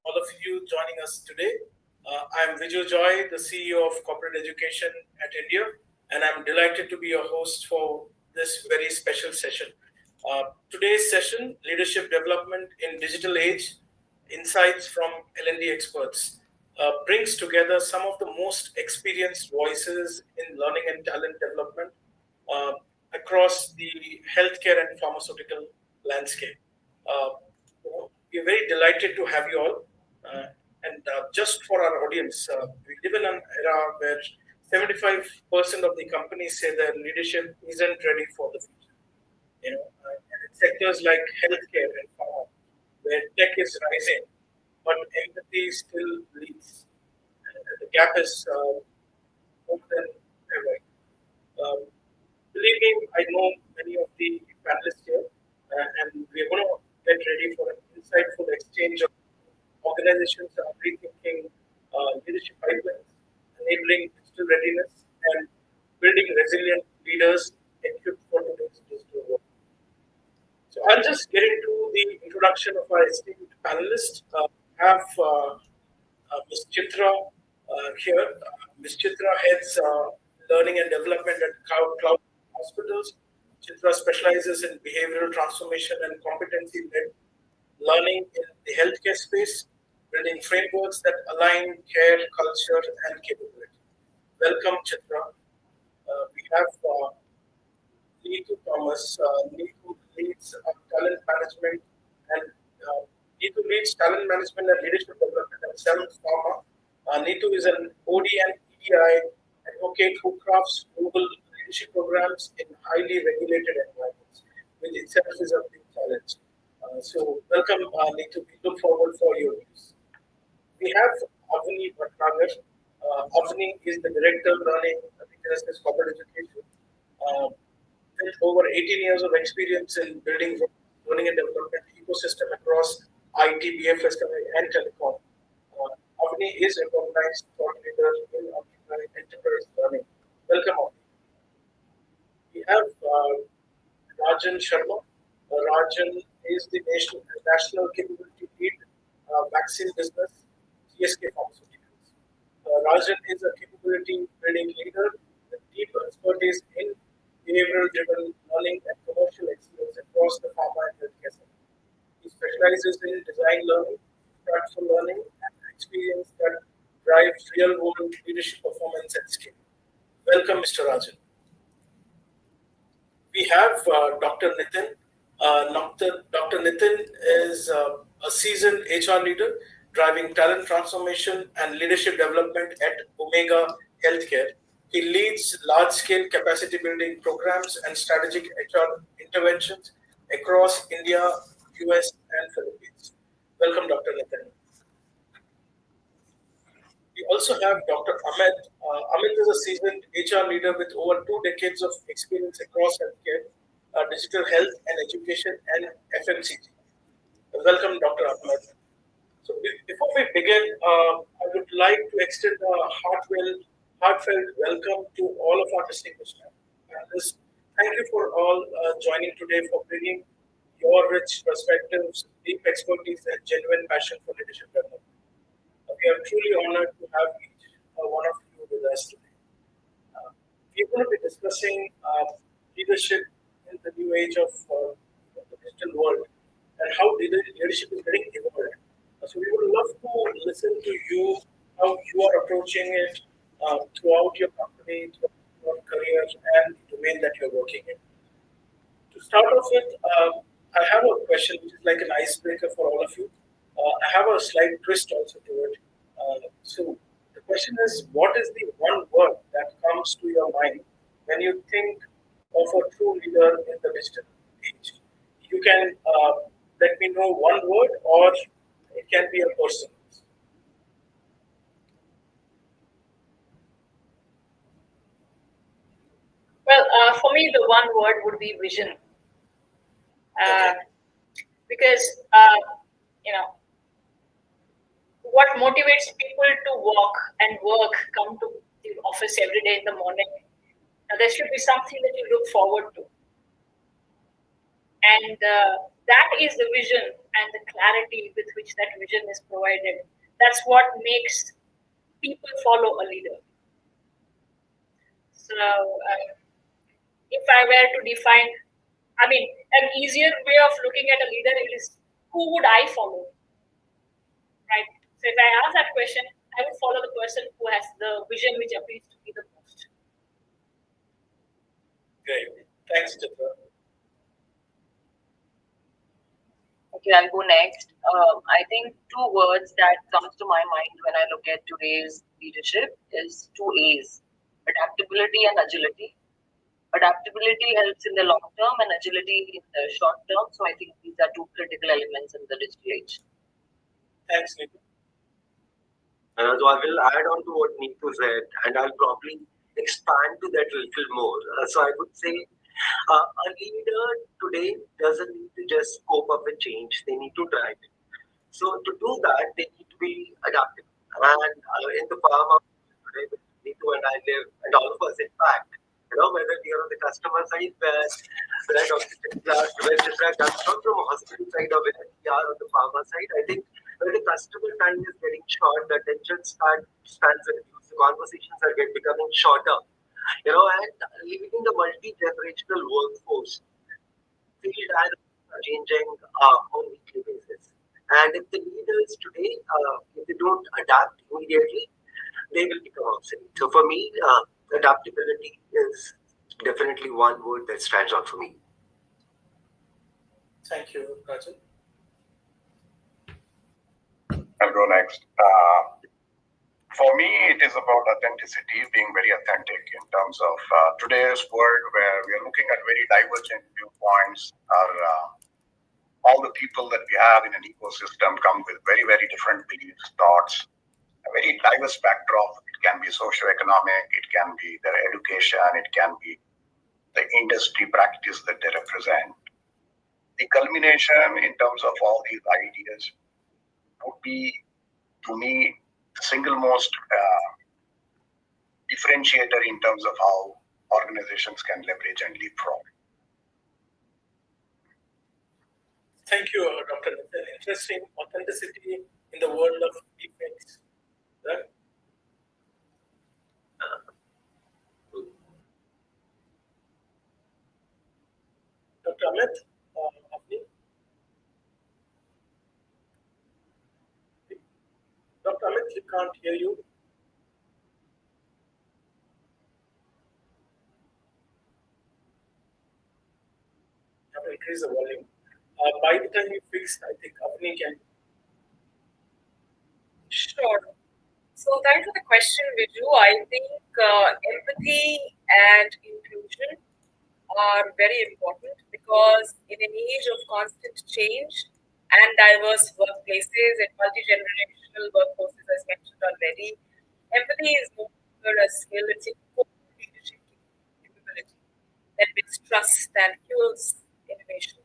all of you joining us today. I'm Viju Joy, the CEO of Corporate Education at India, and I'm delighted to be your host for this very special session. Today's session, Leadership Development in Digital Age, Insights from L&D Experts, brings together some of the most experienced voices in learning and talent development uh, across the healthcare and pharmaceutical landscape. Uh, we're very delighted to have you all. And just for our audience, we live in an era where 75% of the companies say their leadership isn't ready for the future. And in sectors like healthcare and pharma, where tech is rising, but empathy still leads. And the gap is more than ever. Um, Believe me, I know many of the panelists here, and we're going to get ready for an insightful exchange of organizations are rethinking leadership pipelines, enabling digital readiness, and building resilient leaders equipped for today's digital world. So I'll just get into the introduction of our esteemed panelists. Have Ms. Chitra here. Ms. Chitra heads learning and development at Cloud Hospitals. Chitra specializes in behavioral transformation and competency-led learning in the healthcare space, building frameworks that align care, culture, and capability. Welcome, Chitra. We have Neetu Thomas. Neetu leads talent management and Neetu leads talent management and leadership development at Seventh Pharma. Neetu is an OD and EDI advocate who crafts global leadership programs in highly regulated environments, which itself is a big challenge. So, welcome, Neetu. We look forward for your views. We have Avani Bhatnagar. Avani is the Director of Learning at International Corporate Education. Uh, with over 18 years of experience in building learning and development ecosystem across IT, BFS, and telecom. Avani is a recognized thought leader in enterprise learning. Welcome, Avani. We have Rajan Sharma. Rajan is the national capability lead, vaccine business, GSK Pharmaceuticals. Rajan is a capability building leader with deep expertise in behavioral driven learning and commercial excellence across the pharma and healthcare sector. He specializes in design learning, practical learning, and experience that drives real world leadership performance at scale. Welcome, Mr. Rajan. We have Dr. Nitin. Dr. Nitin is a seasoned HR leader driving talent transformation and leadership development at Omega Healthcare. He leads large scale capacity building programs and strategic HR interventions across India, US, and Philippines. Welcome, Dr. Nitin. We also have Dr. Amit. Amit is a seasoned HR leader with over 2 decades of experience across healthcare, digital health and education, and FMCG. Welcome, Dr. Amit. So, before we begin, I would like to extend a heartfelt welcome to all of our distinguished panelists. Thank you for all joining today for bringing your rich perspectives, deep expertise, and genuine passion for leadership development. We are truly honored to have each one of you with us today. We're going to be discussing leadership in the new age of the digital world and how leadership is getting evolved. So we would love to listen to you, how you are approaching it throughout your company, throughout your career, and the domain that you're working in. To start off with, I have a question which is like an icebreaker for all of you. I have a slight twist also to it. So the question is, what is the one word that comes to your mind when you think of a true leader in the digital age? You can let me know one word, or it can be a person. Well, for me, the one word would be vision. Okay. Because, you know, what motivates people to walk and work, come to the office every day in the morning, there should be something that you look forward to. And that is the vision and the clarity with which that vision is provided. That's what makes people follow a leader. So, if I were to define, I mean, an easier way of looking at a leader is who would I follow, right? So, if I ask that question, I would follow the person who has the vision which appeals to me the most. Great. Thanks, Chitra. Okay, I'll go next. I think two words that comes to my mind when I look at today's leadership is two A's: adaptability and agility. Adaptability helps in the long term and agility in the short term. So I think these are two critical elements in the digital age. Thanks, Neetu. So I will add on to what Neetu said, and I'll probably expand to that a little more. So I would say a leader today doesn't need to just cope up with change; they need to drive it. So to do that, they need to be adaptable. And in the pharma today, Neetu and I live, and all of us, in fact, whether we are on the customer side, where Dr. Chitra, where Chitra comes from a hospital side, or where we are on the pharma side, I think when the customer time is getting short, the attention spans are reduced, the conversations are becoming shorter, and leaving the multi-generational workforce, field and are changing on a weekly basis. And if the leaders today, if they don't adapt immediately, they will become obsolete. So for me, adaptability is definitely one word that stands out for me. Thank you, Rajan. I'll go next. For me, it is about authenticity, being very authentic in terms of today's world where we are looking at very divergent viewpoints. All the people that we have in an ecosystem come with very, very different beliefs, thoughts, a very diverse backdrop. It can be socioeconomic, it can be their education, it can be the industry practice that they represent. The culmination in terms of all these ideas would be, to me, the single most differentiator in terms of how organizations can leverage and leapfrog. Thank you, Dr. Nathan. Interesting authenticity in the world of defense. Right? Dr. Amit, Dr. Amit, we can't hear you. Have to increase the volume. By the time you fix, I think Avni can. Sure. So thanks for the question, Viju. I think empathy and inclusion are very important because in an age of constant change and diverse workplaces and multi-generational workforces, as mentioned already, empathy is no longer a skill, it's a core leadership capability that builds trust and fuels innovation.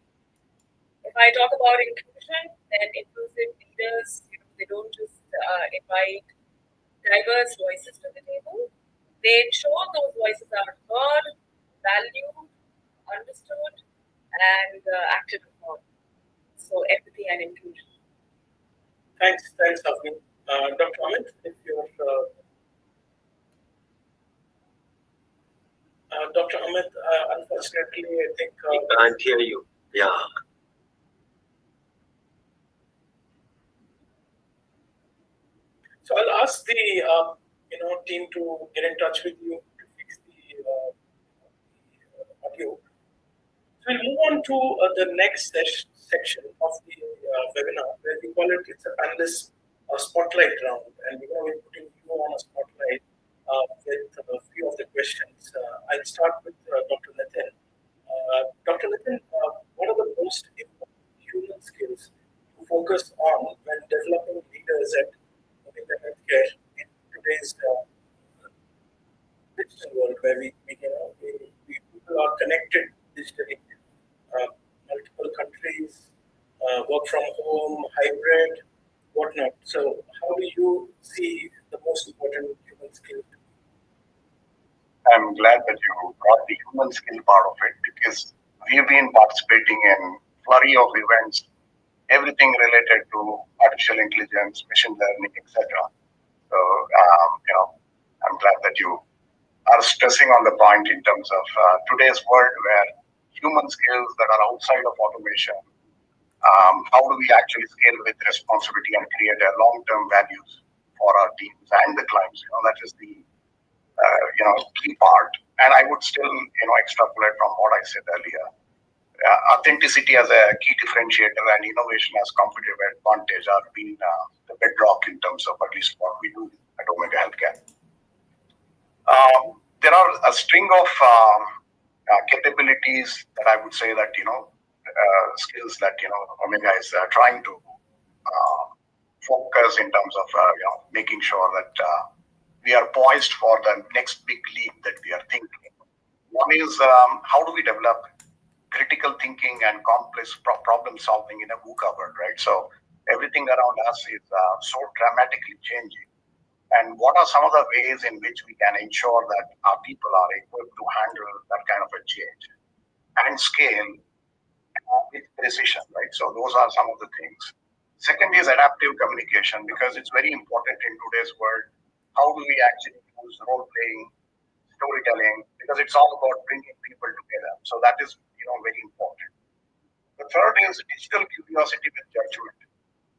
If I talk about inclusion, then inclusive leaders, they don't just invite diverse voices to the table. They ensure those voices are heard, valued, understood, and acted upon. So empathy and inclusion. Thanks, Avni. Dr. Amit, if you're Dr. Amit, unfortunately, I think I can't hear you. Yeah. So I'll ask the team to get in touch with you to fix the audio. So we'll move on to the next section of the webinar, where we call it's a panelist spotlight round, and we're going to be putting you on a spotlight with a few of the questions. I'll start with Dr. Nathan. Dr. Nathan, what are the most important human skills to focus on when developing leaders at the healthcare in today's digital world, where people are connected digitally, multiple countries, work from home, hybrid, whatnot. So, how do you see the most important human skill? I'm glad that you brought the human skill part of it because we've been participating in flurry of events everything related to artificial intelligence, machine learning, etc. So, I'm glad that you are stressing on the point in terms of today's world where human skills that are outside of automation, how do we actually scale with responsibility and create a long-term values for our teams and the clients? That is the key part. And I would still extrapolate from what I said earlier. Authenticity as a key differentiator and innovation as competitive advantage are being the bedrock in terms of at least what we do at Omega Healthcare. There are a string of capabilities that I would say that skills that Omega is trying to focus in terms of making sure that we are poised for the next big leap that we are thinking. One is how do we develop critical thinking and complex problem solving in a VUCA world, right? So everything around us is so dramatically changing. And what are some of the ways in which we can ensure that our people are equipped to handle that kind of a change and scale with precision, right? So those are some of the things. Second is adaptive communication, because it's very important in today's world. How do we actually use role playing, storytelling, because it's all about bringing people together. So that is very important. The third is digital curiosity with judgment,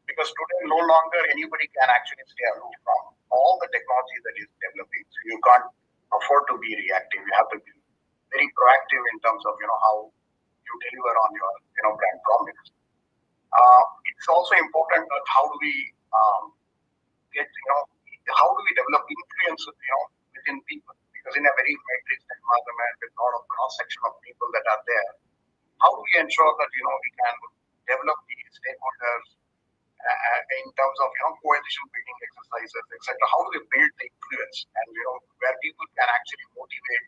because today no longer anybody can actually stay aloof from all the technology that is developing. So you can't afford to be reactive. You have to be very proactive in terms of how you deliver on your brand promise. It's also important that how do we develop influence within people, because in a very matrix environment with a lot of cross section of people that are there, how do we ensure that we can develop the stakeholders in terms of coalition building exercises, etc. How do we build the influence and where people can actually motivate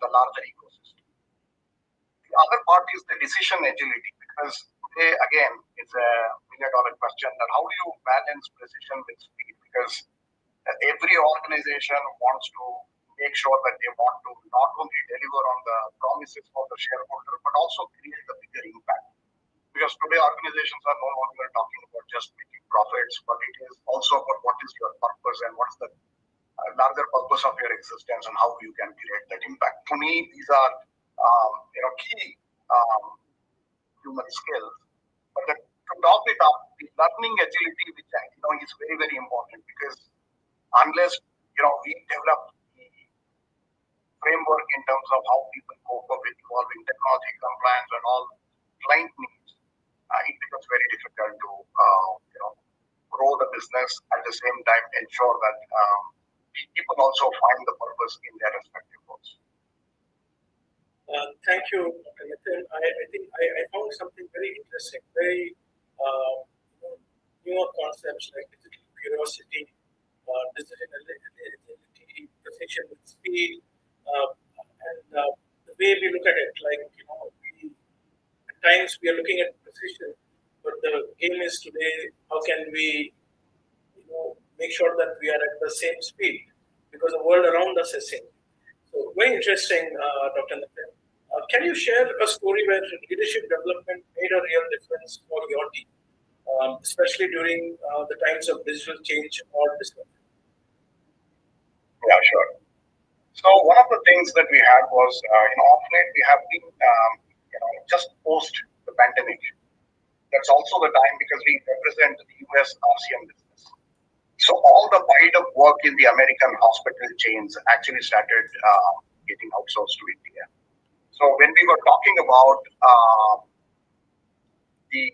the larger ecosystem. The other part is the decision agility, because today again it's a $1 million question that how do you balance precision with speed, because every organization wants to make sure that they want to not only deliver on the promises for the shareholder but also create the bigger impact. Because today organizations are no longer talking about just making profits, but it is also about what is your purpose and what's the larger purpose of your existence and how you can create that impact. To me, these are key human skills. But to top it up, the learning agility, which is very, very important, because unless we develop the framework in terms of how people cope up with evolving technology, compliance, and all client needs, it becomes very difficult to grow the business, at the same time ensure that people also find the purpose in their respective roles. Thank you, Dr. Nitin. I think I found something very interesting, very newer concepts like digital curiosity, digital agility, precision with speed, and the way we look at it, like at times we are looking at precision, but the game is today how can we make sure that we are at the same speed, because the world around us is changing. So very interesting, Dr. Nitin. Can you share a story where leadership development made a real difference for your team, especially during the times of digital change or disruption? Yeah, sure. So one of the things that we had was, of late we have been, just post the pandemic. That's also the time because we represent the US RCM business. So all the buy-up work in the American hospital chains actually started getting outsourced to India. So when we were talking about the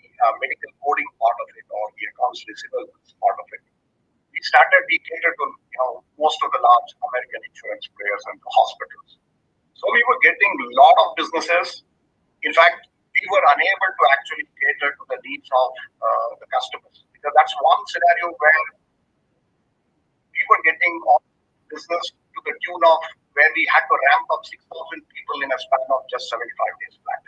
medical coding part of it or the accounts receivables part of it, we catered to most of the large American insurance players and the hospitals. So we were getting a lot of businesses. In fact, we were unable to actually cater to the needs of the customers, because that's one scenario where we were getting business to the tune of where we had to ramp up 6,000 people in a span of just 75 days flat.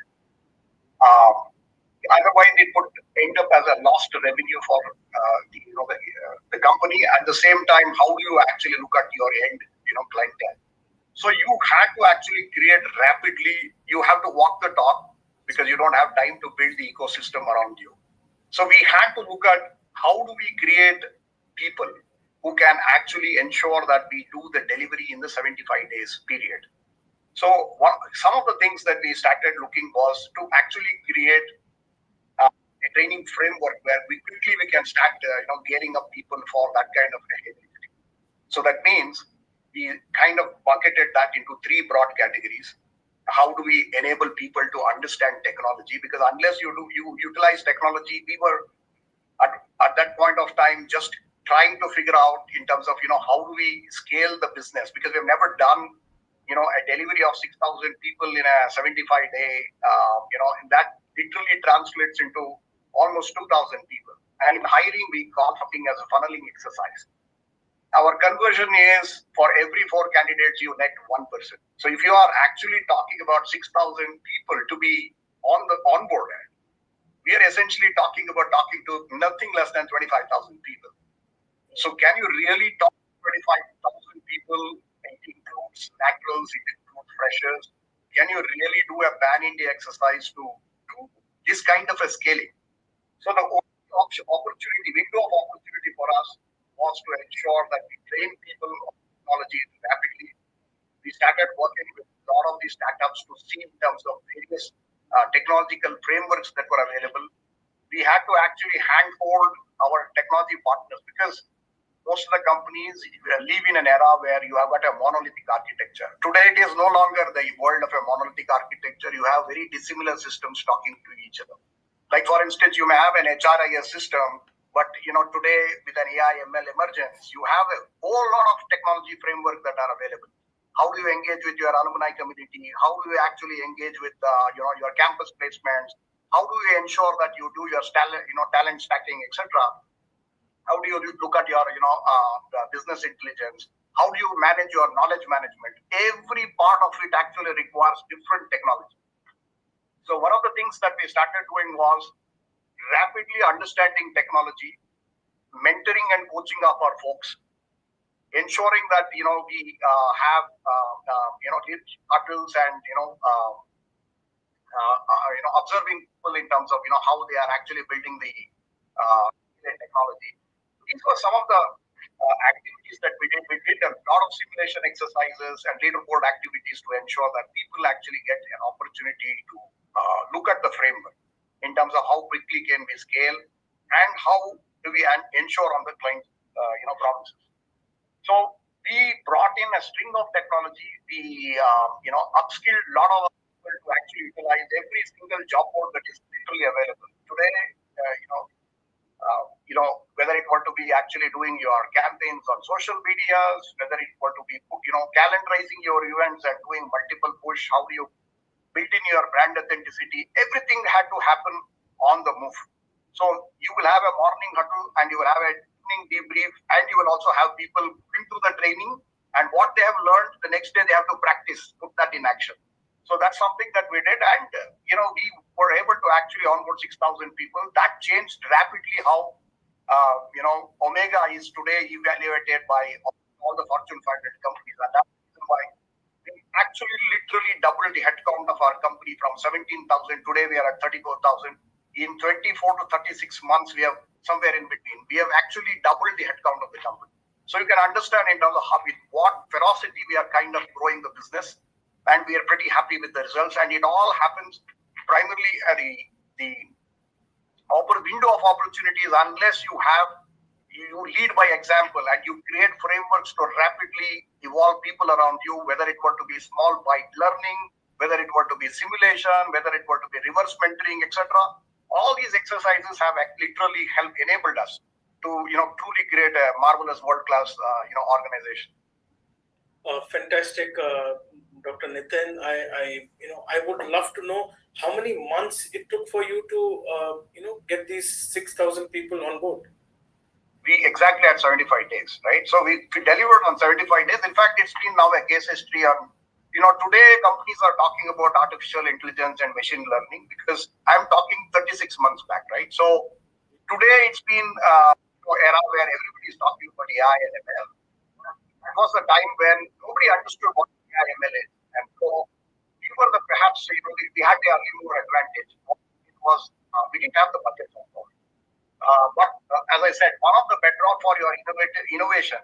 Otherwise, it would end up as a lost revenue for the company. At the same time, how do you actually look at your end clientele? So you had to actually create rapidly. You have to walk the talk because you don't have time to build the ecosystem around you. So we had to look at how do we create people who can actually ensure that we do the delivery in the 75 days period. So some of the things that we started looking was to actually create a training framework where we can start gearing up people for that kind of ability. So that means we kind of bucketed that into three broad categories. How do we enable people to understand technology? Because unless you utilize technology, we were at that point of time just trying to figure out in terms of how do we scale the business, because we've never done a delivery of 6,000 people in a 75-day, and that literally translates into almost 2,000 people. And in hiring, we call something as a funneling exercise. Our conversion is for every 4 candidates, you net 1 person. So if you are actually talking about 6,000 people to be on board, we are essentially talking to nothing less than 25,000 people. So can you really talk to 25,000 people? It includes laterals, it includes freshers. Can you really do a pan-India exercise to do this kind of a scaling? So the only window of opportunity for us was to ensure that we train people on technology rapidly. We started working with a lot of these startups to see in terms of various technological frameworks that were available. We had to actually handhold our technology partners, because most of the companies live in an era where you have got a monolithic architecture. Today, it is no longer the world of a monolithic architecture. You have very dissimilar systems talking to each other. Like, for instance, you may have an HRIS system, but today with an AI ML emergence, you have a whole lot of technology frameworks that are available. How do you engage with your alumni community? How do you actually engage with your campus placements? How do you ensure that you do your talent stacking, etc.? How do you look at your business intelligence? How do you manage your knowledge management? Every part of it actually requires different technology. So one of the things that we started doing was rapidly understanding technology, mentoring and coaching up our folks, ensuring that we have hurdles and observing people in terms of how they are actually building the technology. These were some of the activities that we did. We did a lot of simulation exercises and leaderboard activities to ensure that people actually get an opportunity to look at the framework in terms of how quickly can we scale and how do we ensure on the client promises. So we brought in a string of technology. We upskilled a lot of people to actually utilize every single job board that is literally available today. Whether it were to be actually doing your campaigns on social medias, whether it were to be calendarizing your events and doing multiple push, how do you build in your brand authenticity? Everything had to happen on the move. So you will have a morning huddle and you will have a evening debrief, and you will also have people into the training, and what they have learned the next day they have to practice, put that in action. So that's something that we did, and we were able to actually onboard 6,000 people. That changed rapidly how Omega is today evaluated by all the Fortune 500 companies, and that's why we actually literally doubled the headcount of our company from 17,000. Today we are at 34,000. In 24 to 36 months, we have somewhere in between. We have actually doubled the headcount of the company. So you can understand in terms of how, with what ferocity we are kind of growing the business, and we are pretty happy with the results. And it all happens primarily at the window of opportunities. Unless you lead by example and you create frameworks to rapidly evolve people around you, whether it were to be small bite learning, whether it were to be simulation, whether it were to be reverse mentoring, etc. All these exercises have literally enabled us to truly create a marvelous world-class organization. Fantastic, Dr. Nitin. I would love to know how many months it took for you to get these 6,000 people on board. We exactly had 75 days, right? So we delivered on 75 days. In fact, it's been now a case history on, today companies are talking about artificial intelligence and machine learning, because I'm talking 36 months back, right? So today it's been an era where everybody is talking about AI and ML. It was a time when nobody understood what AI and ML is. And so we were perhaps, we had the early mover advantage. It was, we didn't have the budget for it. As I said, one of the bedrock for your innovation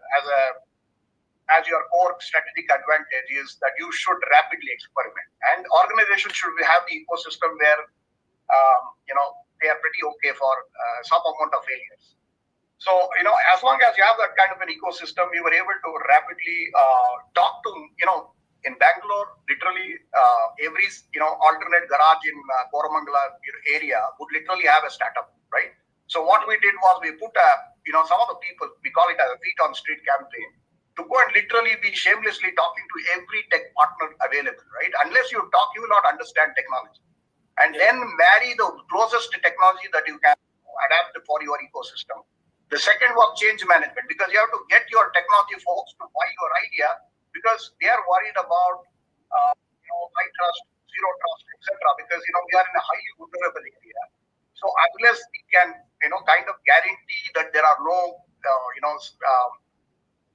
as your core strategic advantage is that you should rapidly experiment, and organizations should have the ecosystem where they are pretty okay for some amount of failures. So as long as you have that kind of an ecosystem, we were able to rapidly talk to in Bangalore, literally every alternate garage in Koramangala area would literally have a startup, right? So what we did was we put some of the people, we call it as a feet on street campaign, to go and literally be shamelessly talking to every tech partner available, right? Unless you talk, you will not understand technology. And then marry the closest technology that you can adapt for your ecosystem. The second was change management, because you have to get your technology folks to buy your idea, because they are worried about high trust, zero trust, etc. Because we are in a highly vulnerable area. So unless we can kind of guarantee that there are no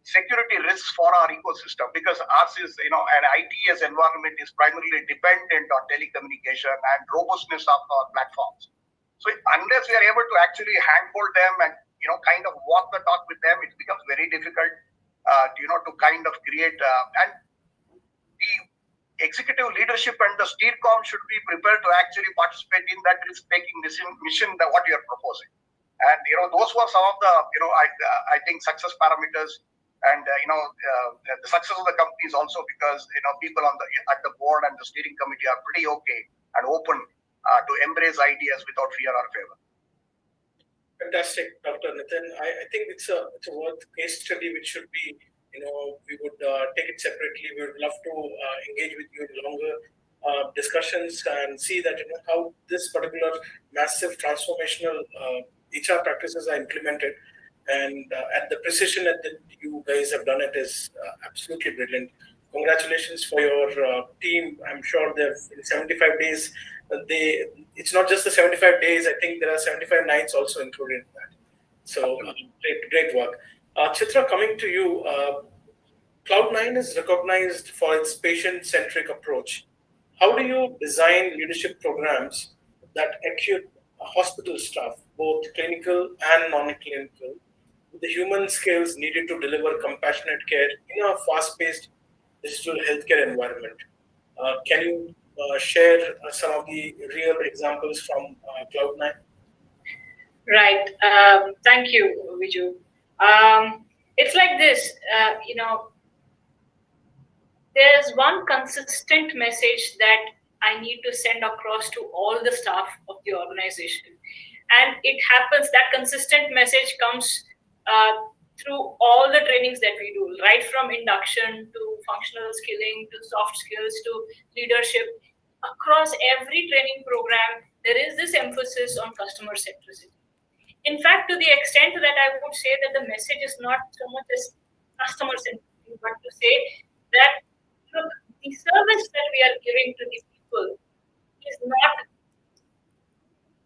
security risks for our ecosystem, because ours is an ITS environment is primarily dependent on telecommunication and robustness of our platforms. So unless we are able to actually handhold them and kind of walk the talk with them, it becomes very difficult to kind of create and the executive leadership and the steercom should be prepared to actually participate in that risk-taking mission that what you are proposing. And those were some of the I think success parameters, and the success of the company is also because people at the board and the steering committee are pretty okay and open to embrace ideas without fear or favor. Fantastic, Dr. Nitin. I think it's a worth case study which should be, we would take it separately. We would love to engage with you in longer discussions and see that how this particular massive transformational HR practices are implemented, and at the precision that you guys have done it is absolutely brilliant. Congratulations for your team. I'm sure they've in 75 days. It's not just the 75 days. I think there are 75 nights also included in that. So great work. Chitra, coming to you, Cloud9 is recognized for its patient-centric approach. How do you design leadership programs that equip hospital staff, both clinical and non-clinical, with the human skills needed to deliver compassionate care in a fast-paced digital healthcare environment? Can you share some of the real examples from Cloud9? Right. Thank you, Viju. It's like this, there's one consistent message that I need to send across to all the staff of the organization. And it happens, that consistent message comes through all the trainings that we do, right from induction to functional skilling to soft skills to leadership. Across every training program, there is this emphasis on customer centricity. In fact, to the extent that I would say that the message is not so much as customer centricity, but to say that look, the service that we are giving to the people is not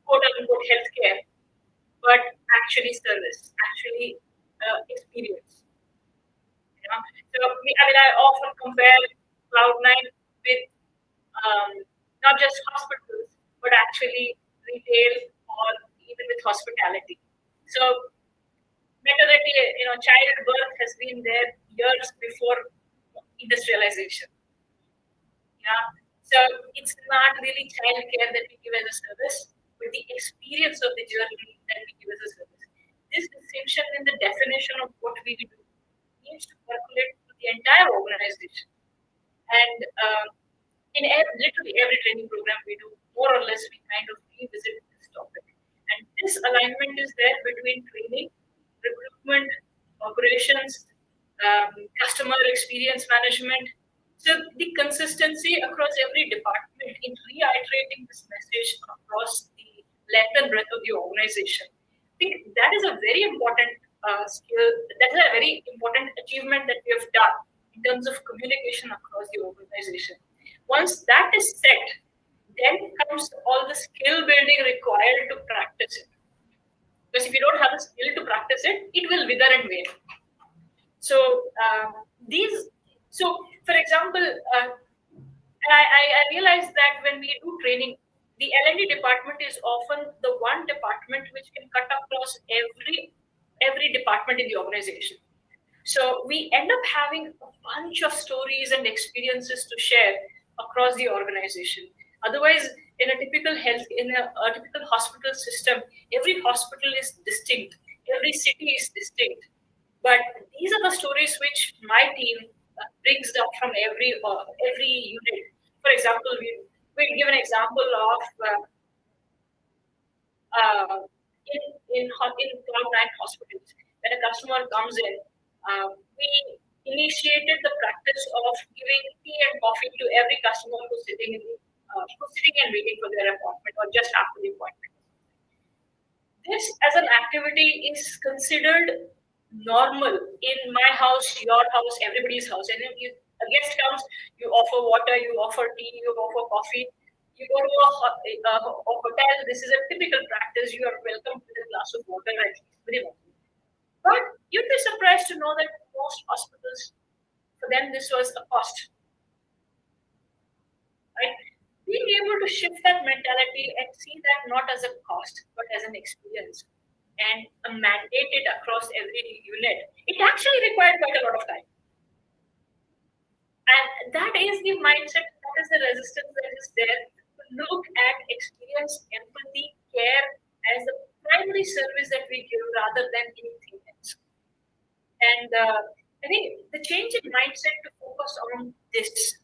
quote unquote healthcare, but actually service, actually experience. So I often compare Cloud9 with not just hospitals, but actually retail or even with hospitality. So maternity, childbirth has been there years before industrialization. Yeah. So it's not really childcare that we give as a service, but the experience of the journey that we give as a service. This distinction in the definition of what we do needs to percolate to the entire organization. And literally every training program we do, more or less, we kind of revisit this topic. And this alignment is there between training, recruitment, operations, customer experience management. So the consistency across every department in reiterating this message across the length and breadth of the organization. I think that is a very important skill. That is a very important achievement that we have done in terms of communication across the organization. Once that is set, then comes all the skill building required to practice it. Because if you don't have the skill to practice it, it will wither and wane. So for example, I realized that when we do training, the L&D department is often the one department which can cut across every department in the organization. So we end up having a bunch of stories and experiences to share across the organization. Otherwise, in a typical hospital system, every hospital is distinct, every city is distinct. But these are the stories which my team brings down from every unit. For example, we give an example of in Cloud9 hospitals. When a customer comes in, we initiated the practice of giving tea and coffee to every customer who's sitting and waiting for their appointment or just after the appointment. This as an activity is considered normal in my house, your house, everybody's house. And if a guest comes, you offer water, you offer tea, you offer coffee. You go to a hotel, this is a typical practice. You are welcome with a glass of water at least minimum. But you'd be surprised to know that most hospitals, for them, this was a cost. Right? Being able to shift that mentality and see that not as a cost, but as an experience and mandate it across every unit, it actually required quite a lot of time. And that is the mindset, that is the resistance that is there to look at experience, empathy, care as the primary service that we give rather than anything else. And I think the change in mindset to focus on this,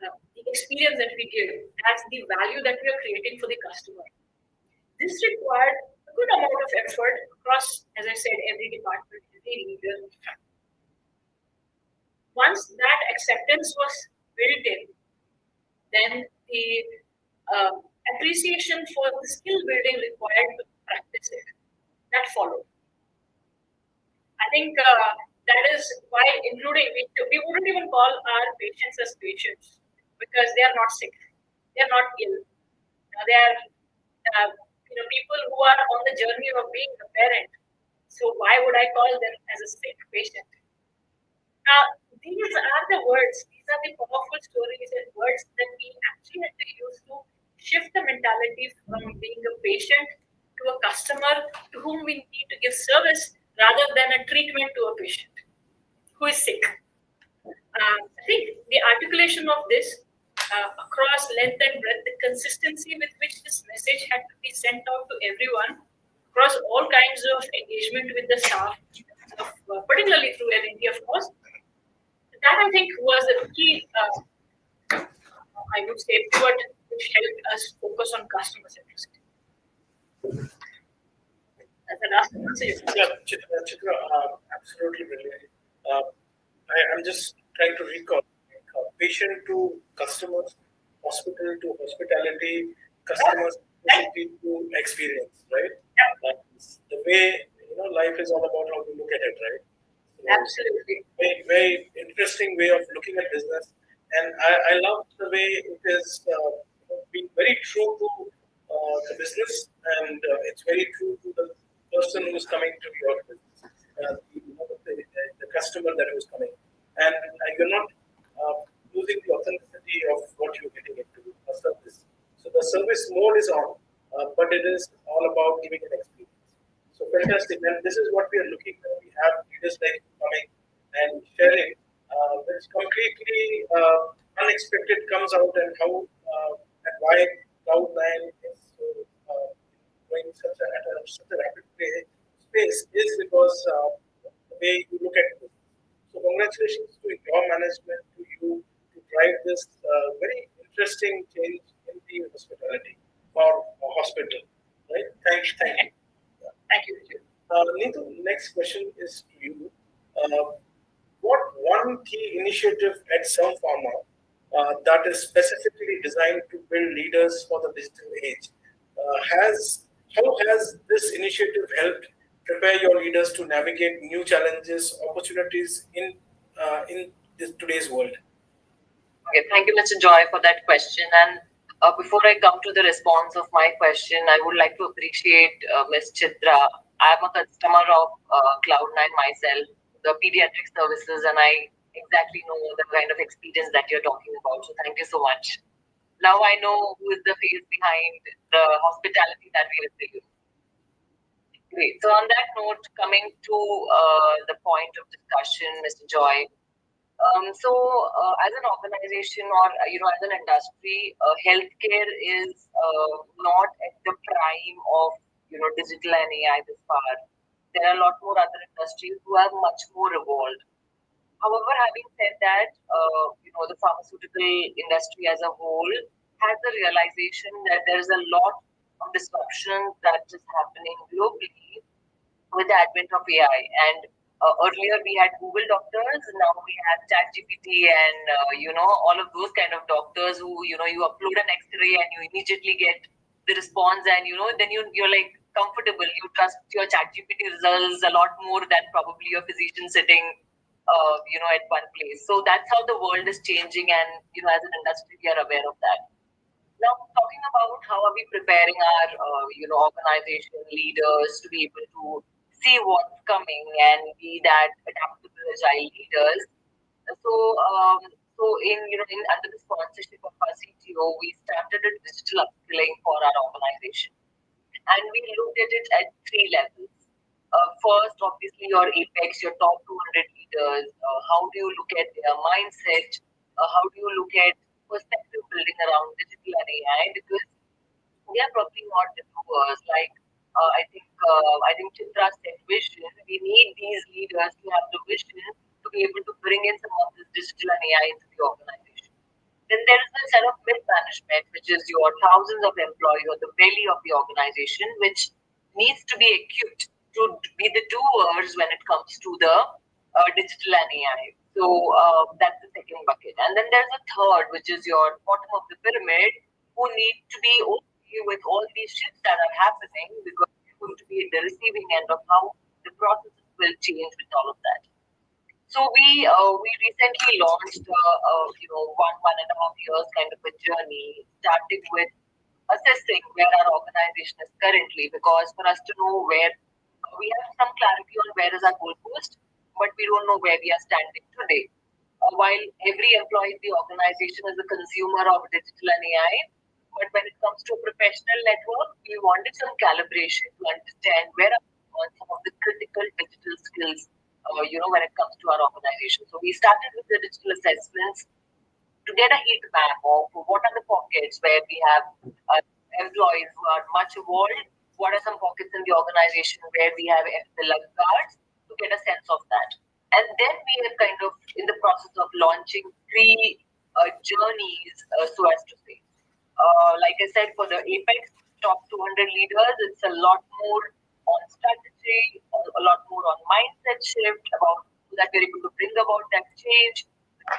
the experience that we give as the value that we are creating for the customer. This required a good amount of effort across, as I said, every department, every region. Once that acceptance was built in, then the appreciation for the skill building required to practice it, that followed. I think that is why, including, we wouldn't even call our patients as patients because they are not sick, they are not ill. They are people who are on the journey of being a parent. So why would I call them as a sick patient? Now, these are the words, these are the powerful stories and words that we actually have to use to shift the mentality from being a patient to a customer to whom we need to give service rather than a treatment to a patient who is sick. I think the articulation of this across length and breadth, the consistency with which this message had to be sent out to everyone across all kinds of engagement with the staff, particularly through L&D, of course. That I think was the key, I would say, pivot which helped us focus on customer centricity. That's the last answer. Yeah, Chitra, absolutely brilliant. I'm just trying to recall patient to customers, hospital to hospitality, customers to experience, right? The way life is all about how we look at it, right? So absolutely. Very, very interesting way of looking at business, and I love the way it is being very true to the business, and it's very true to the person who's coming to your business, the customer that was coming, and you're not losing the authenticity of what you're getting into a service. So the service mode is on, but it is all about giving an experience. So fantastic, and this is what we are looking for. We have leaders like coming and sharing, which completely unexpected comes out, and how and why Cloud9 is going such a rapid space is because the way you look at it. So congratulations to your management, to you, to drive this very interesting change in the hospitality or hospital. Right? Thank you. Thank you. Neetu, next question is to you. What one key initiative at Sun Pharma that is specifically designed to build leaders for the digital age how has this initiative helped prepare your leaders to navigate new challenges, opportunities in today's world? Okay, thank you, Mr. Joy, for that question. And before I come to the response of my question, I would like to appreciate Ms. Chitra. I'm a customer of Cloud9 myself, the pediatric services, and I exactly know the kind of experience that you're talking about. So thank you so much. Now I know who is the face behind the hospitality that we receive. Great. So on that note, coming to the point of discussion, Mr. Joy. As an organization or as an industry, healthcare is not at the prime of digital and AI this far. There are a lot more other industries who are much more evolved. However, having said that, the pharmaceutical industry as a whole has the realization that there is a lot of disruption that is happening globally with the advent of AI. And earlier we had Google doctors, now we have ChatGPT and all of those kind of doctors who you upload an X-ray and you immediately get the response, and then you're like comfortable. You trust your ChatGPT results a lot more than probably your physician sitting at one place. So that's how the world is changing, and as an industry we are aware of that. Now, talking about how are we preparing our, organization leaders to be able to see what's coming and be that adaptable, agile leaders. So, under the sponsorship of our CTO, we started a digital upskilling for our organization, and we looked at it at three levels. First, obviously, your apex, your top 200 leaders. How do you look at their mindset? How do you look at perspective building around digital and AI? Because they are probably not the doers. Like I think Chitra said, vision. We need these leaders to have the vision to be able to bring in some of this digital and AI into the organization. Then there is the set of mid management, which is your thousands of employees or the belly of the organization, which needs to be equipped to be the doers when it comes to the digital and AI. So that's the second bucket. And then there's a third, which is your bottom of the pyramid, who need to be okay with all these shifts that are happening, because they're going to be at the receiving end of how the processes will change with all of that. So we recently launched one and a half years kind of a journey, starting with assessing where our organization is currently, because for us to know where we have some clarity on where is our goalpost, but we don't know where we are standing today. While every employee in the organization is a consumer of digital and AI, but when it comes to a professional network, we wanted some calibration to understand where are we on some of the critical digital skills, when it comes to our organization. So we started with the digital assessments to get a heat map of what are the pockets where we have employees who are much evolved, what are some pockets in the organization where we have the laggards, to get a sense of that. And then we are kind of in the process of launching three journeys, so as to say. Like I said, for the Apex top 200 leaders, it's a lot more on strategy, a lot more on mindset shift about that we're able to bring about that change,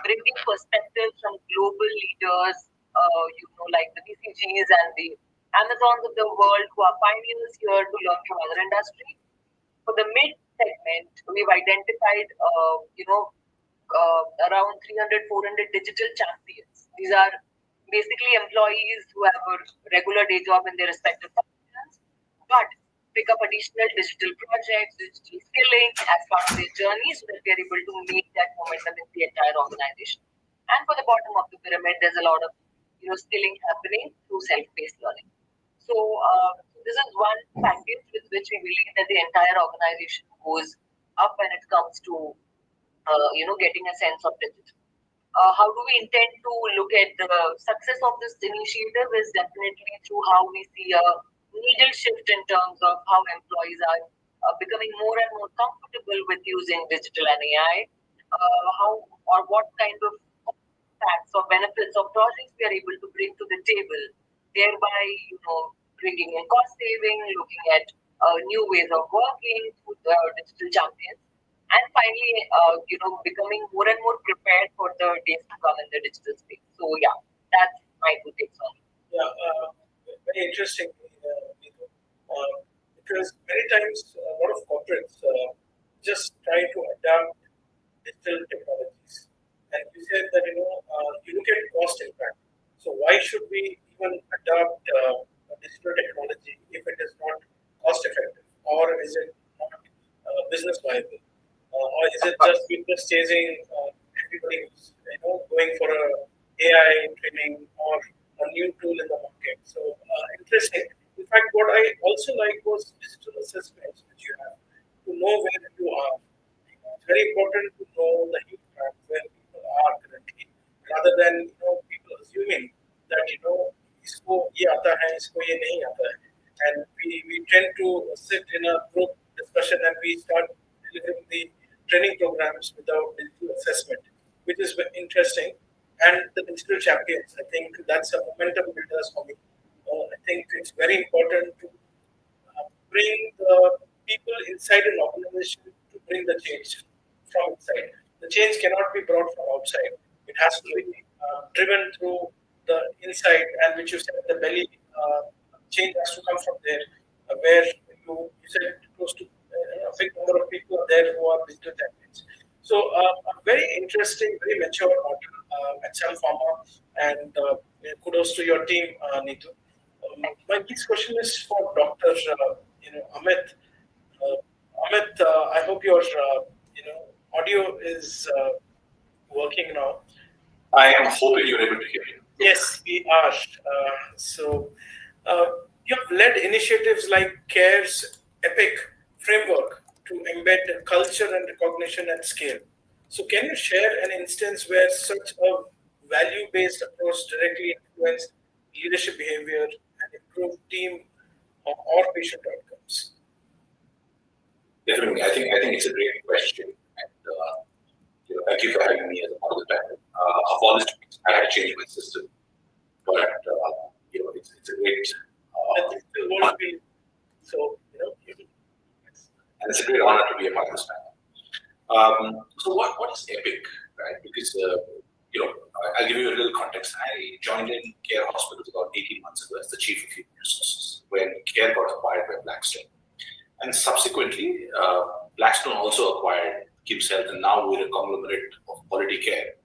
bringing perspectives from global leaders, like the BCGs and the Amazons of the world who are pioneers here to learn from other industries. For the mid segment, we've identified, around 300, 400 digital champions. These are basically employees who have a regular day job in their respective functions, but pick up additional digital projects, digital skilling as part of their journey, so that we are able to meet that momentum in the entire organization. And for the bottom of the pyramid, there's a lot of skilling happening through self-paced learning. So this is one package with which we believe that the entire organization goes up when it comes to getting a sense of digital. How do we intend to look at the success of this initiative is definitely through how we see a needle shift in terms of how employees are becoming more and more comfortable with using digital and AI, how or what kind of facts or benefits of projects we are able to bring to the table, thereby bringing in cost saving, looking at new ways of working through the digital champions, and finally, becoming more and more prepared for the days to come in the digital space. So yeah, that's my two takes on it. Yeah, very interesting. Because many times a lot of corporates just try to adapt digital technologies, and you said that you look at cost impact. So why should we even adopt a digital technology if it is not cost effective, or is it not business viable, or is it just business chasing everybody who's going for a AI training or a new tool in the market. So interesting. In fact, what I also like was digital assessments, which you have to know where you are. It's very important to know the heat map where people are currently, rather than people assuming that इसको ये आता है, इसको ये नहीं आता है, and we tend to sit in a group discussion and we start delivering the training programs without digital assessment, which is very interesting. And the digital champions, I think that's a momentum builders for me. I think it's very important to bring the people inside an organization to bring the change from inside. The change cannot be brought from outside. It has to be driven through the inside, and which you said the belly change has to come from there, where you said close to a big number of people are there who are digital champions. So a very interesting, very mature model at Sun Pharma, and kudos to your team, Neetu. My next question is for Dr. Amit. Amit, I hope your audio is working now. I am hoping you're able to hear me. Yes, we are. You have led initiatives like CARE's EPIC framework to embed culture and recognition at scale. So, can you share an instance where such a value-based approach directly influenced leadership behavior and improved team or patient outcomes? Definitely, I think it's a great question, and thank you for having me as a part of the panel. Apologies, I had to change my system, but it's a great. I think it won't be so. And it's a great honor to be a part of this panel. So what is EPIC, right? Because I'll give you a little context. I joined in Care Hospitals about 18 months ago as the chief of human resources when Care got acquired by Blackstone, and subsequently Blackstone also acquired Gibbs Health, and now we're a conglomerate of quality care,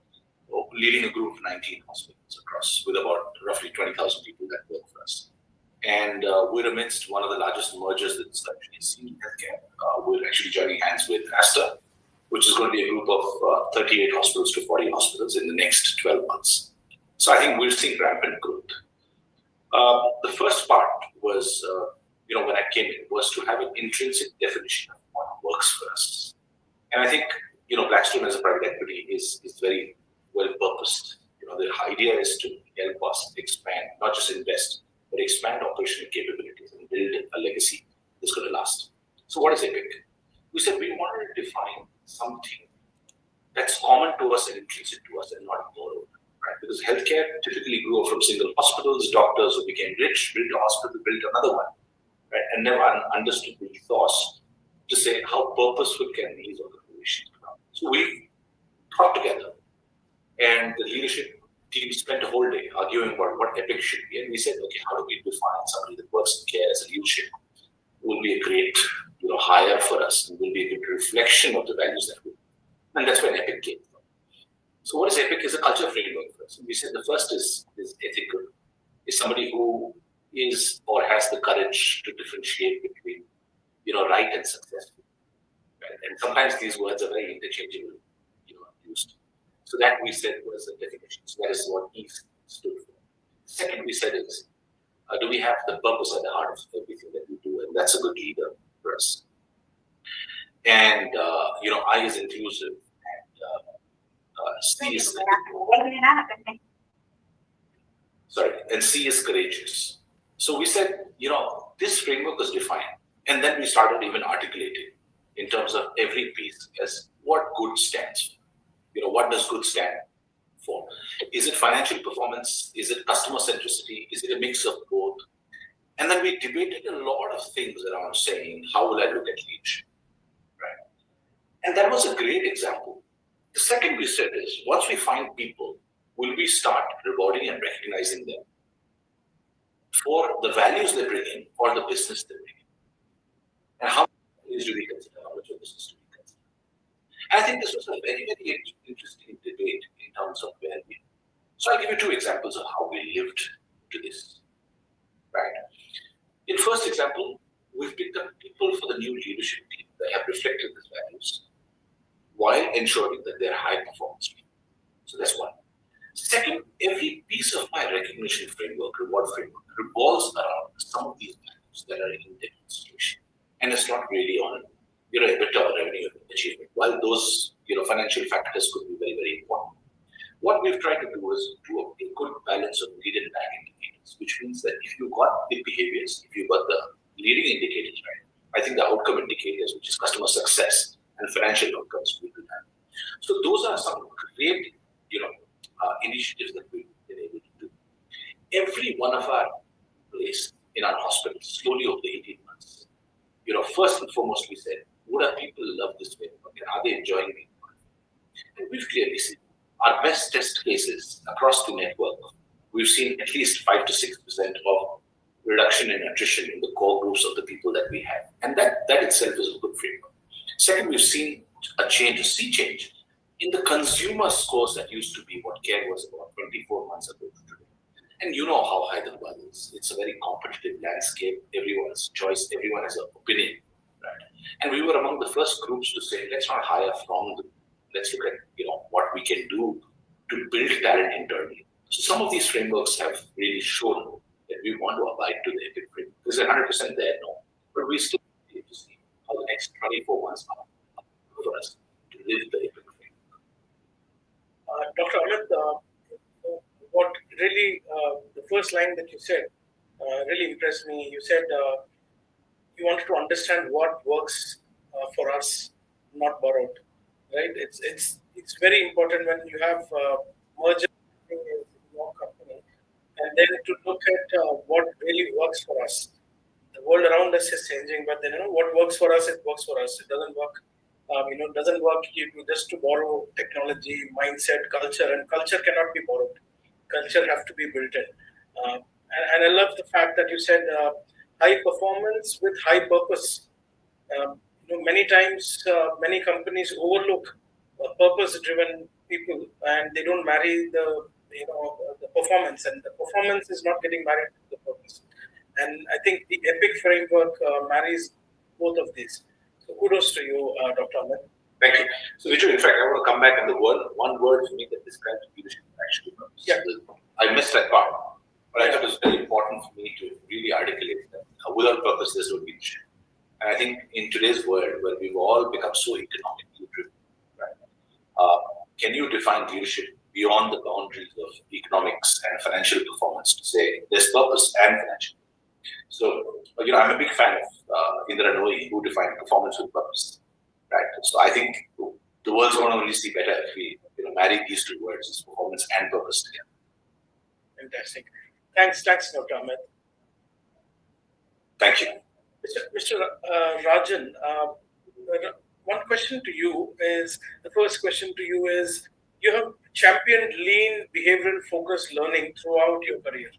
leading a group of 19 hospitals across with about roughly 20,000 people that work for us. And we're amidst one of the largest mergers that this country has seen in healthcare. We're actually joining hands with Asta, which is going to be a group of 38 hospitals to 40 hospitals in the next 12 months. So I think we're seeing rampant growth. The first part was, when I came in, was to have an intrinsic definition of what works for us. And I think, Blackstone as a private equity is very well purposed. The idea is to help us expand, not just invest, but expand operational capabilities and build a legacy that's going to last. So what is EPIC? We said we wanted to define something that's common to us and intrinsic to us and not borrowed, right? Because healthcare typically grew from single hospitals, doctors who became rich, built a hospital, built another one, right? And never understood the ethos to say how purposeful can these organizations become. So we thought together, and the leadership team spent a whole day arguing about what EPIC should be. And we said, okay, how do we define somebody that works in care as a leadership? Will be a great hire for us, and will be a good reflection of the values that we have. And that's where EPIC came from. So what is EPIC? Is a culture framework for us. And we said the first is ethical, is somebody who is or has the courage to differentiate between right and successful. Right? And sometimes these words are very interchangeable, used. So that we said was the definition. So that is what E stood for. Second, we said is, do we have the purpose at the heart of everything that we do? And that's a good leader for us. And, I is inclusive, and C is and C is courageous. So we said, this framework was defined, and then we started even articulating in terms of every piece as what good stands for. What does good stand for? Is it financial performance? Is it customer centricity? Is it a mix of both? And then we debated a lot of things around saying, how will I look at leadership? Right? And that was a great example. The second we said is, once we find people, will we start rewarding and recognizing them for the values they bring in or the business they bring in? And how much do we consider? How much of business do we consider? And I think this was a very, very interesting debate in terms of where we are. So I'll give you two examples of how we lived to this. Right? In first example, we've picked up people for the new leadership team that have reflected these values while ensuring that they're high performance. So that's one. Second, every piece of my recognition framework, reward framework, revolves around some of these values that are in the institution. And it's not really on EBITDA or revenue achievement. While those financial factors could be very, very important. What we've tried to do is do a good balance of lead and lag indicators, which means that if you got the behaviors, if you got the leading indicators right, I think the outcome indicators, which is customer success and financial outcomes, will be done. So those are some great, initiatives that we've been able to do. Every one of our places in our hospitals, slowly over the 18 months, first and foremost, we said, would our people love this framework and are they enjoying it? And we've clearly seen our best test cases across the network. We've seen at least 5 to 6% of reduction in attrition in the core groups of the people that we have. And that itself is a good framework. Second, we've seen a sea change in the consumer scores that used to be what care was about 24 months ago to today. And you know how Hyderabad is. It's a very competitive landscape. Everyone's choice, everyone has an opinion. Right? And we were among the first groups to say, let's not hire from the, let's look at what we can do to build talent internally. So some of these frameworks have really shown that we want to abide to the EPIC framework. Is it 100% there? No. But we still need to see how the next 24 months are for us to live the EPIC framework. Dr. Amit, what really, the first line that you said really impressed me. You said you wanted to understand what works for us, not borrowed, right? It's very important when you have merger in your company, and then to look at what really works for us. The world around us is changing, but then what works for us, it works for us. It doesn't work. Doesn't work just to borrow technology, mindset, culture, and culture cannot be borrowed. Culture have to be built in. And I love the fact that you said high performance with high purpose. Many times, many companies overlook purpose-driven people, and they don't marry the performance, and the performance is not getting married to the purpose. And I think the EPIC framework marries both of these. So kudos to you, Dr. Amit. Thank you. So, Viju, in fact, I want to come back on the one word for me that describes leadership actually. Yeah. I missed that part, but I thought it was very important for me to really articulate that without purpose, there's no leadership. And I think in today's world, where we've all become so economically driven, right? Can you define leadership beyond the boundaries of economics and financial performance to say there's purpose and financial? So, I'm a big fan of Indra Nooyi, who defined performance with purpose. Right. So I think the world's going to only see better if we marry these two words, performance and purpose together. Fantastic. Thanks, Dr. Amit. Thank you. Mr. Rajan, one question to you is, the first question to you is, you have championed lean behavioral focused learning throughout your career.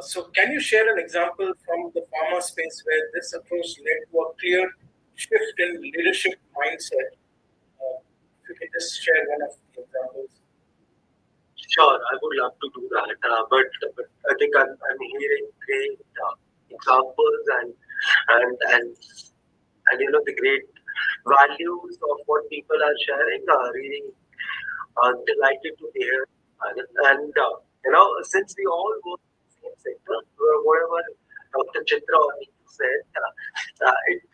So can you share an example from the pharma space where this approach led to a clear shift in leadership mindset? If you can just share one of the examples. Sure, I would love to do that. But I think I'm hearing great examples and the great values of what people are sharing. Really delighted to hear. And since we all work in the same sector, whatever Dr. Chitra or Neetu said,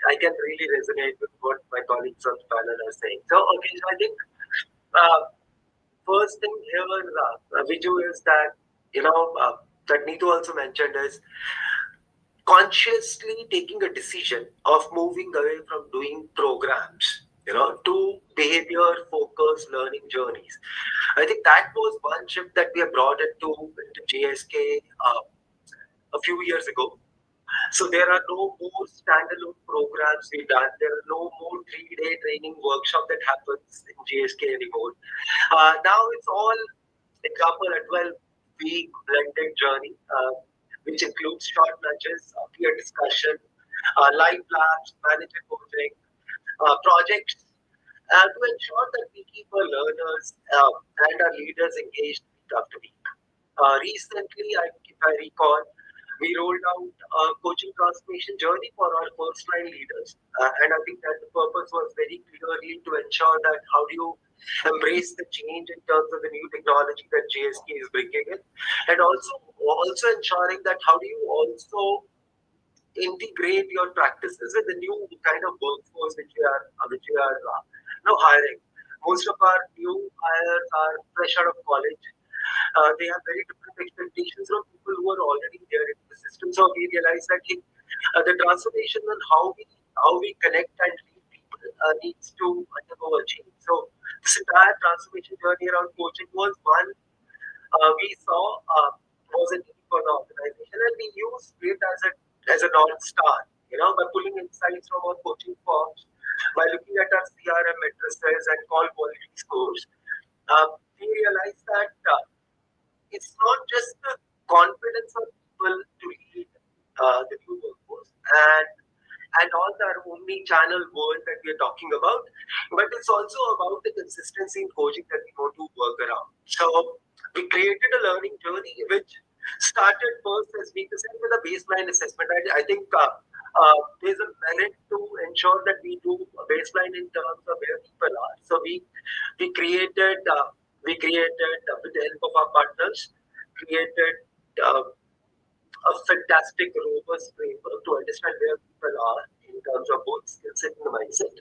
I can really resonate with what my colleagues on the panel are saying. So I think first thing here, Viju, is that that Neetu also mentioned is consciously taking a decision of moving away from doing programs, to behavior focused learning journeys. I think that was one shift that we have brought into GSK a few years ago. So there are no more standalone programs we've done. There are no more 3-day training workshop that happens in GSK anymore. Now it's all example a 12-week blended journey, which includes short nudges, peer discussion, live labs, manager coaching, projects, to ensure that we keep our learners and our leaders engaged week after week. Recently, if I recall, we rolled out a coaching transformation journey for our first line leaders. And I think that the purpose was very clearly to ensure that how do you embrace the change in terms of the new technology that JSK is bringing in, and also ensuring that how do you also integrate your practices with the new kind of workforce which we are now hiring. Most of our new hires are fresh out of college. They have very different expectations from people who are already there in the system. So we realize that the transformation and how we connect and lead people needs to undergo a change. So this entire transformation journey around coaching was one we saw was a need for the organization, and we used it as a north star. By pulling insights from our coaching firms, by looking at our CRM matrices and call quality scores, we realized that it's not just the confidence of people to lead the new workforce and all the omni-channel world that we're talking about, but it's also about the consistency in coaching that we want to work around. So we created a learning journey which started first, as we said, with a baseline assessment. I think there's a merit to ensure that we do a baseline in terms of where people are. So we created with the help of our partners, created a fantastic, robust framework to understand where people are in terms of both skill set and the mindset.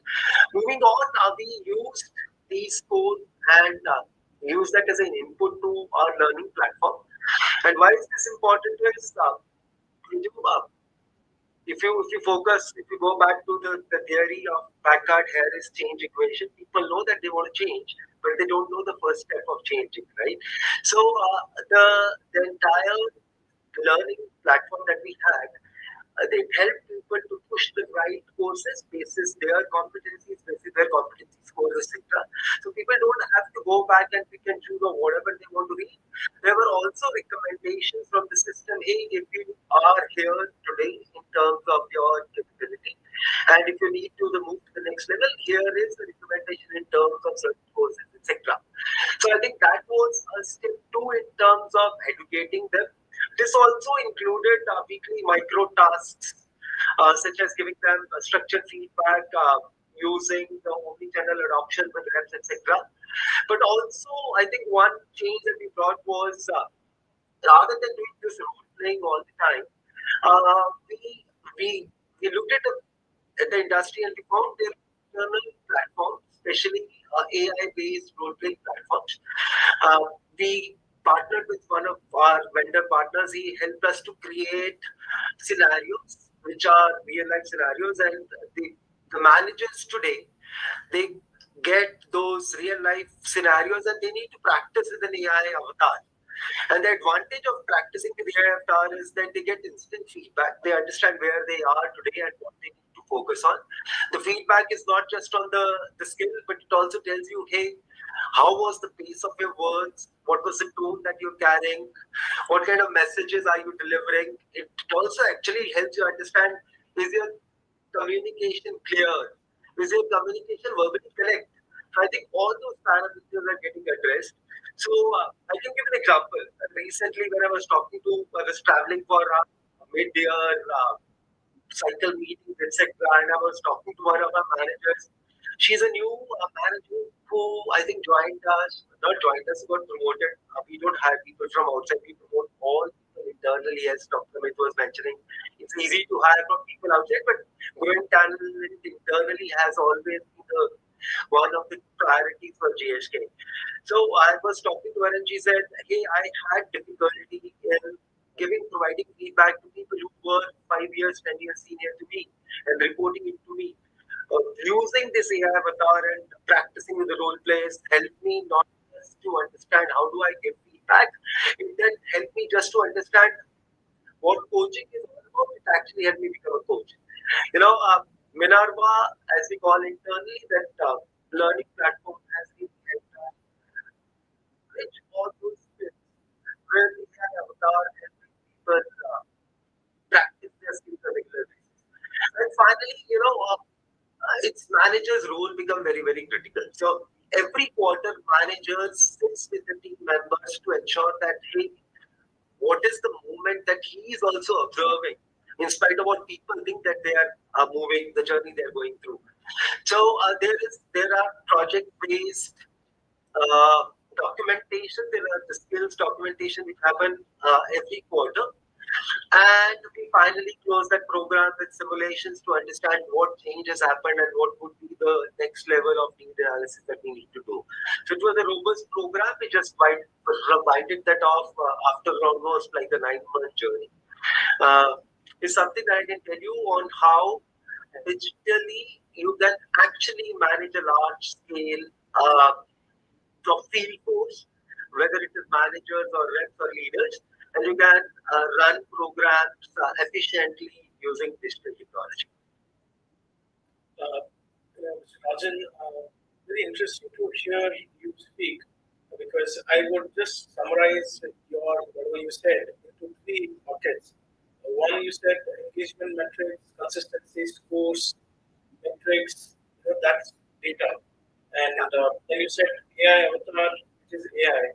Moving on, we used these scores and use that as an input to our learning platform. And why is this important is if you go back to the theory of Packard-Harris change equation, people know that they want to change, but they don't know the first step of changing, right? So the entire learning platform that we had, they help people to push the right courses basis their competencies, basis their competency scores, etc. So people don't have to go back and pick and choose or whatever they want to read. There were also recommendations from the system. Hey, if you are here today in terms of your capability, and if you need to move to the next level, here is the recommendation in terms of certain courses, etc. So I think that was step two in terms of educating them. This also included weekly micro tasks, such as giving them structured feedback, using the omni-channel adoption with reps, etc. But also, I think one change that we brought was rather than doing this role playing all the time, we looked at the industry and we found their internal platforms, especially AI-based role playing platforms. We partnered with one of our vendor partners. He helped us to create scenarios, which are real life scenarios, and the managers today, they get those real life scenarios and they need to practice with an AI avatar. And the advantage of practicing with AI avatar is that they get instant feedback. They understand where they are today and what they need to focus on. The feedback is not just on the skill, but it also tells you, hey, how was the pace of your words? What was the tone that you're carrying? What kind of messages are you delivering? It also actually helps you understand, is your communication clear? Is your communication verbally correct? So I think all those parameters are getting addressed. So I can give an example. Recently, when I was traveling for a mid-year cycle meetings, etc., and I was talking to one of our managers. She's a new manager who I think not joined us, got promoted. We don't hire people from outside. We promote all people internally, as Dr. Amit was mentioning. It's easy to hire from people outside, but growing talent internally has always been one of the priorities for GSK. So I was talking to her and she said, hey, I had difficulty in providing feedback to people who were 5 years, 10 years senior to me and reporting it to me. Using this AI avatar and practicing with the role plays helped me not just to understand how do I give feedback, it then helped me just to understand what coaching is all about. It actually helped me become a coach. Minerva, as we call internally, that learning platform has been helped us reach all those skills where the AI avatar helping people practice their skills on a regular basis. And finally, its manager's role become very, very critical. So every quarter, managers sits with the team members to ensure that, hey, what is the movement that he is also observing, in spite of what people think that they are moving, the journey they're going through. So there are project-based documentation. There are the skills documentation which happen every quarter, and we finally close that program with simulations to understand what change has happened and what would be the next level of need analysis that we need to do. So it was a robust program. We just bited that off after almost like a 9-month journey. It's something that I can tell you on how digitally you can actually manage a large scale field force, whether it is managers or reps or leaders, and you can run programs efficiently using digital technology. Mr. Rajan, very interesting to hear you speak because I would just summarize your whatever you said into three buckets. One, you said engagement metrics, consistency scores, metrics, that's data. And then you said AI avatar, which is AI.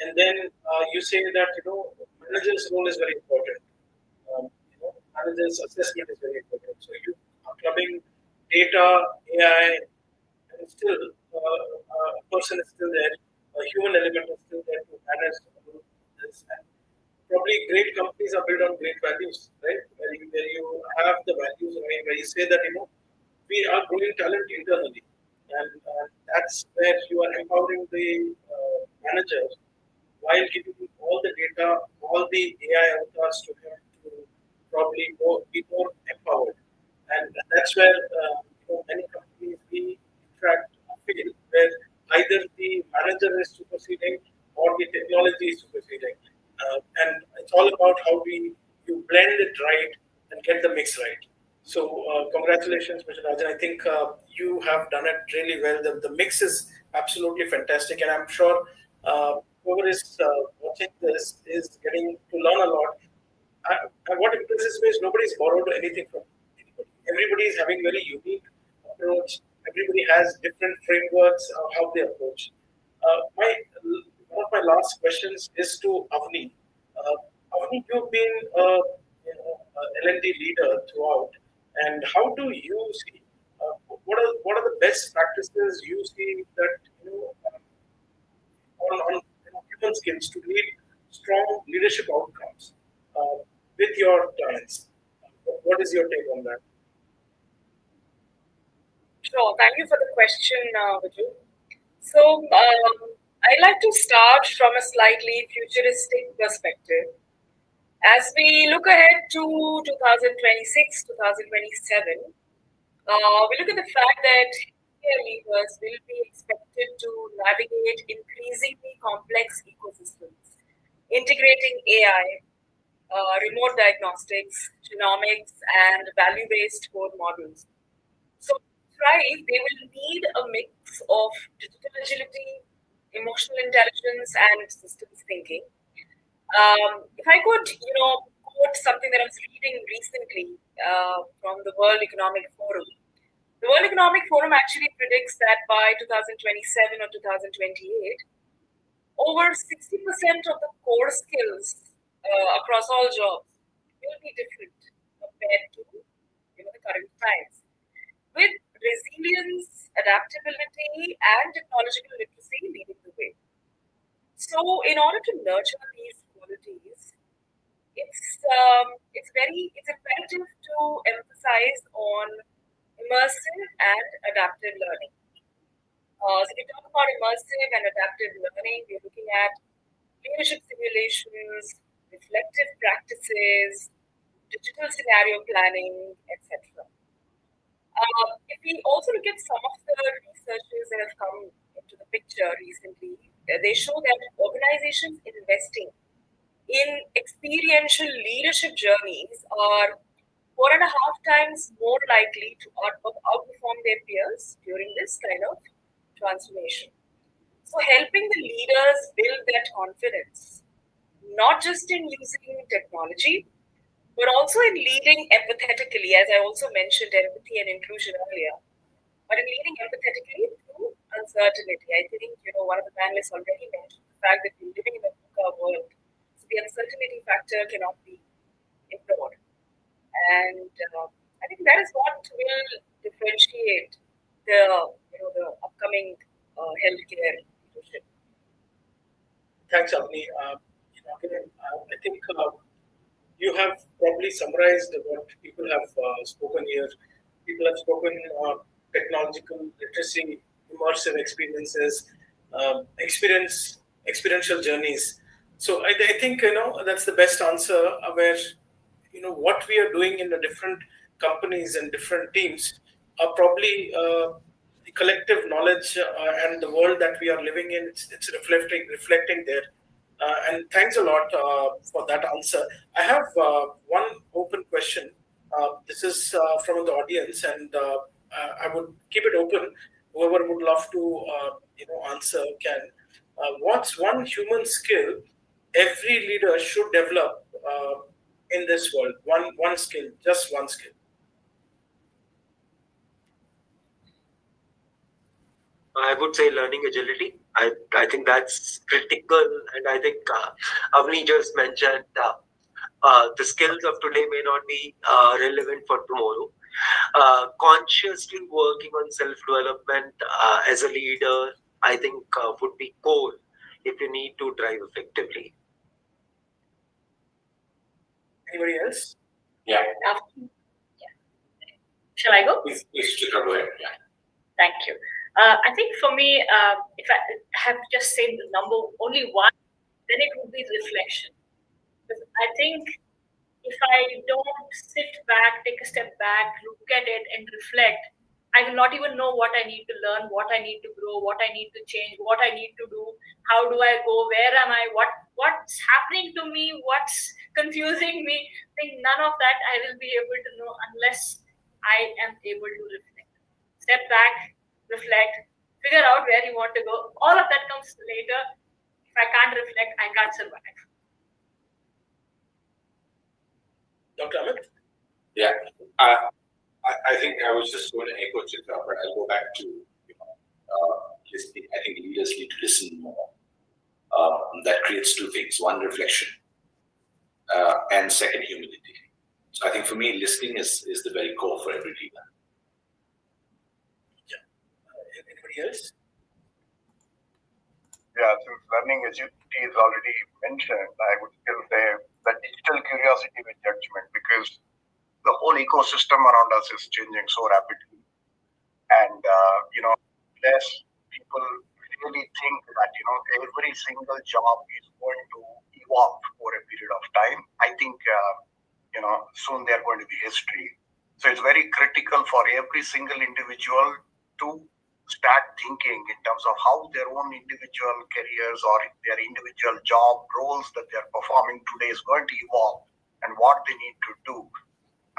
And then you say that manager's role is very important. Manager's assessment is very important. So you are clubbing data, AI, and still a person is still there, a human element is still there to manage all this. And probably great companies are built on great values, right? Where you have the values, right? Where you say that we are growing talent internally, and that's where you are empowering the manager while giving all the data, all the AI avatars to him to probably be more empowered. And that's where many companies we interact feel where either the manager is superseding or the technology is superseding. And it's all about how you blend it right and get the mix right. So congratulations, Mr. Rajan. I think you have done it really well. The mix is absolutely fantastic, and I'm sure whoever is watching this is getting to learn a lot. And what impresses me is nobody's borrowed anything from anybody. Everybody is having very unique approach. Everybody has different frameworks of how they approach. My one of my last questions is to Avni. Avni, you've been L&D leader throughout, and how do you see? What are the best practices you see that on human skills to lead strong leadership outcomes with your clients? What is your take on that? Sure. Thank you for the question, Viju. So, I'd like to start from a slightly futuristic perspective. As we look ahead to 2026, 2027, we look at the fact that care leaders will be expected to navigate increasingly complex ecosystems, integrating AI, remote diagnostics, genomics, and value based core models. So, to thrive, they will need a mix of digital agility, emotional intelligence, and systems thinking. If I could, quote something that I was reading recently from the World Economic Forum. The World Economic Forum actually predicts that by 2027 or 2028, over 60% of the core skills across all jobs will be different compared to the current times. With resilience, adaptability, and technological literacy leading the way. So, in order to nurture these qualities, it's imperative to emphasize on immersive and adaptive learning. So, if we talk about immersive and adaptive learning, we're looking at leadership simulations, reflective practices, digital scenario planning, etc. If we also look at some of the researches that have come into the picture recently, they show that organizations investing in experiential leadership journeys are 4.5 times more likely to outperform their peers during this kind of transformation. So, helping the leaders build that confidence, not just in using technology, but also in leading empathetically, as I also mentioned empathy and inclusion earlier, but in leading empathetically through uncertainty. I think, one of the panelists already mentioned the fact that we're living in a VUCA world. So the uncertainty factor cannot be ignored. And I think that is what will differentiate the upcoming healthcare leadership. Thanks, Avni. Again, I think you have probably summarized what people have spoken here. People have spoken technological literacy, immersive experiences, experiential journeys. So I think that's the best answer. Where what we are doing in the different companies and different teams are probably the collective knowledge and the world that we are living in. It's reflecting there. And thanks a lot for that answer. I have one open question. This is from the audience, and I would keep it open. Whoever would love to, answer can. What's one human skill every leader should develop in this world? One skill, just one skill. I would say learning agility. I think that's critical, and I think Avni just mentioned the skills of today may not be relevant for tomorrow. Consciously working on self development as a leader, I think, would be core if you need to drive effectively. Anybody else? Yeah. Shall I go? Please, Chitra, go ahead. Yeah. Thank you. I think for me, if I have just said the number only one, then it would be reflection. Because I think if I don't sit back, take a step back, look at it and reflect, I will not even know what I need to learn, what I need to grow, what I need to change, what I need to do, how do I go, where am I, what's happening to me, what's confusing me. I think none of that I will be able to know unless I am able to reflect. Step back, reflect, figure out where you want to go. All of that comes later. If I can't reflect, I can't survive. Dr. Amit? Yeah. I think I was just going to echo Chitra, but I'll go back to listening. I think leaders need to listen more. That creates two things: one, reflection, and second, humility. So I think for me, listening is the very core for every leader. Anybody else? Yeah, since learning agility is already mentioned, I would still say that digital curiosity with judgment, because the whole ecosystem around us is changing so rapidly. And, less people really think that, every single job is going to evolve for a period of time. I think, soon they're going to be history. So it's very critical for every single individual to start thinking in terms of how their own individual careers or their individual job roles that they're performing today is going to evolve and what they need to do.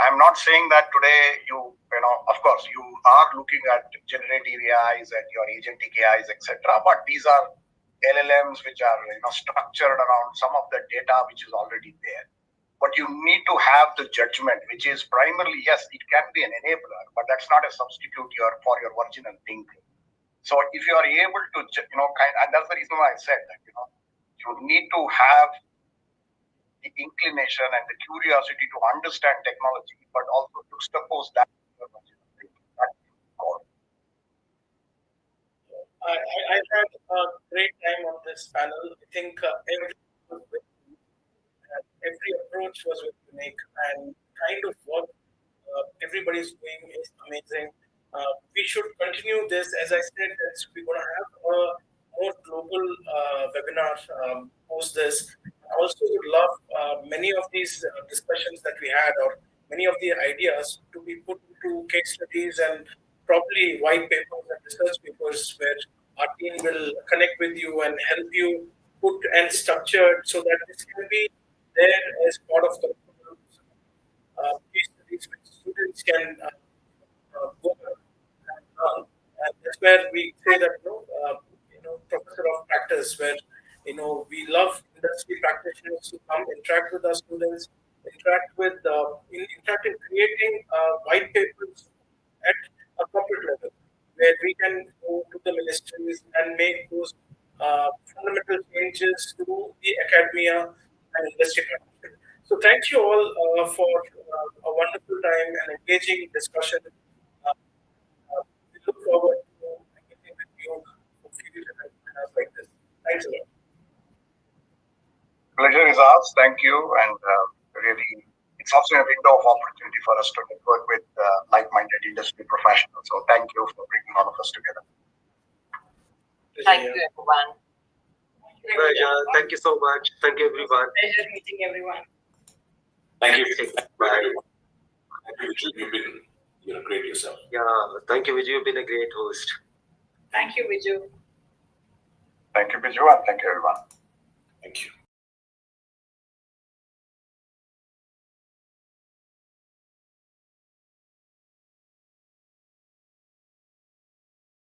I'm not saying that today of course, you are looking at generative AIs and your agentic AIs, etc. But these are LLMs which are structured around some of the data which is already there. But you need to have the judgment, which is primarily, yes, it can be an enabler, but that's not a substitute for your original thinking. So if you are able to, and that's the reason why I said that, you need to have the inclination and the curiosity to understand technology, but also to suppose that. I had a great time on this panel. I think every approach was very unique, and kind of what everybody's doing is amazing. We should continue this. As I said, we're going to have a more global webinar post this. I also would love many of these discussions that we had, or many of the ideas, to be put into case studies and probably white papers and research papers where our team will connect with you and help you put and structure so that this can be there as part of the case studies which students can go and learn. And that's where we say that professor of practice, where we love industry practitioners to come interact with our students, interact in creating white papers at a corporate level, where we can go to the ministries and make those fundamental changes to the academia and industry partnership. So thank you all for a wonderful time and engaging discussion. We look forward to engaging with you for future webinars like this. Thanks a lot. Pleasure is ours. Thank you. And really, it's also a window of opportunity for us to network with like-minded industry professionals. So thank you for bringing all of us together. Thank you, everyone. Pleasure. Thank you so much. Thank you, everyone. Pleasure meeting everyone. Thank you. Bye. Thank you, Vijay. You've been great yourself. Yeah, thank you, Vijay. You've been a great host. Thank you, Viju. Thank you, Biju, and thank you, everyone. Thank you.